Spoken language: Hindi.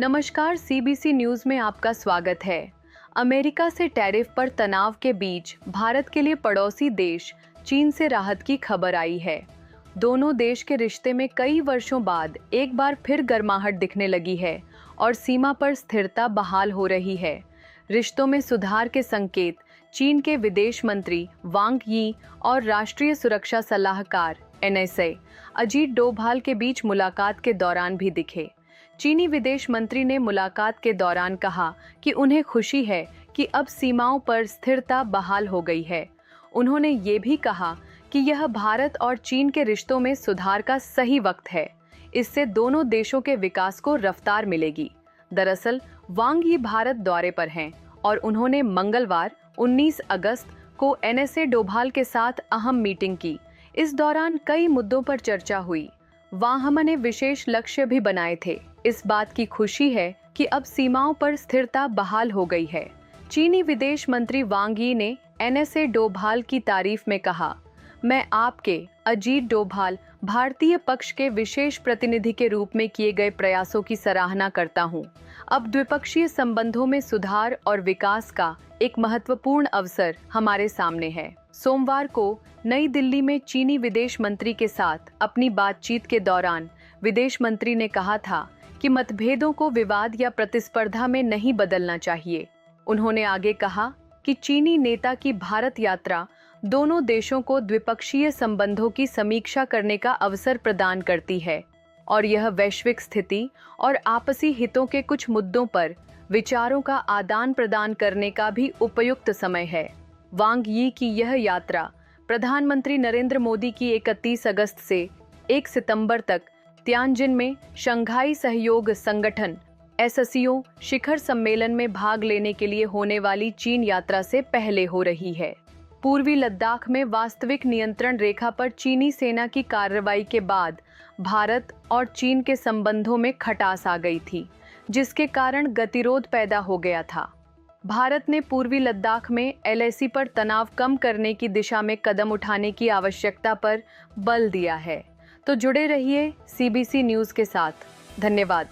नमस्कार, सीबीसी न्यूज में आपका स्वागत है। अमेरिका से टैरिफ पर तनाव के बीच भारत के लिए पड़ोसी देश चीन से राहत की खबर आई है। दोनों देश के रिश्ते में कई वर्षों बाद एक बार फिर गर्माहट दिखने लगी है और सीमा पर स्थिरता बहाल हो रही है। रिश्तों में सुधार के संकेत चीन के विदेश मंत्री वांग यी और राष्ट्रीय सुरक्षा सलाहकार NSA अजीत डोभाल के बीच मुलाकात के दौरान भी दिखे। चीनी विदेश मंत्री ने मुलाकात के दौरान कहा कि उन्हें खुशी है कि अब सीमाओं पर स्थिरता बहाल हो गई है। उन्होंने ये भी कहा कि यह भारत और चीन के रिश्तों में सुधार का सही वक्त है। इससे दोनों देशों के विकास को रफ्तार मिलेगी। दरअसल वांग यी भारत दौरे पर हैं और उन्होंने मंगलवार 19 अगस्त को NSA डोभाल के साथ अहम मीटिंग की। इस दौरान कई मुद्दों पर चर्चा हुई। वांग ने विशेष लक्ष्य भी बनाए थे। इस बात की खुशी है कि अब सीमाओं पर स्थिरता बहाल हो गई है। चीनी विदेश मंत्री वांग यी ने NSA डोभाल की तारीफ में कहा, मैं आपके अजीत डोभाल भारतीय पक्ष के विशेष प्रतिनिधि के रूप में किए गए प्रयासों की सराहना करता हूं। अब द्विपक्षीय संबंधों में सुधार और विकास का एक महत्वपूर्ण अवसर हमारे सामने है। सोमवार को नई दिल्ली में चीनी विदेश मंत्री के साथ अपनी बातचीत के दौरान विदेश मंत्री ने कहा था कि मतभेदों को विवाद या प्रतिस्पर्धा में नहीं बदलना चाहिए। उन्होंने आगे कहा कि चीनी नेता की भारत यात्रा दोनों देशों को द्विपक्षीय संबंधों की समीक्षा करने का अवसर प्रदान करती है और यह वैश्विक स्थिति और आपसी हितों के कुछ मुद्दों पर विचारों का आदान प्रदान करने का भी उपयुक्त समय है। वांग यी की यह यात्रा प्रधानमंत्री नरेंद्र मोदी की 31 अगस्त से 1 सितंबर तक तियानजिन में शंघाई सहयोग संगठन SCO शिखर सम्मेलन में भाग लेने के लिए होने वाली चीन यात्रा से पहले हो रही है। पूर्वी लद्दाख में वास्तविक नियंत्रण रेखा पर चीनी सेना की कार्रवाई के बाद भारत और चीन के संबंधों में खटास आ गई थी, जिसके कारण गतिरोध पैदा हो गया था। भारत ने पूर्वी लद्दाख में LAC पर तनाव कम करने की दिशा में कदम उठाने की आवश्यकता पर बल दिया है। तो जुड़े रहिए CBC न्यूज़ के साथ। धन्यवाद।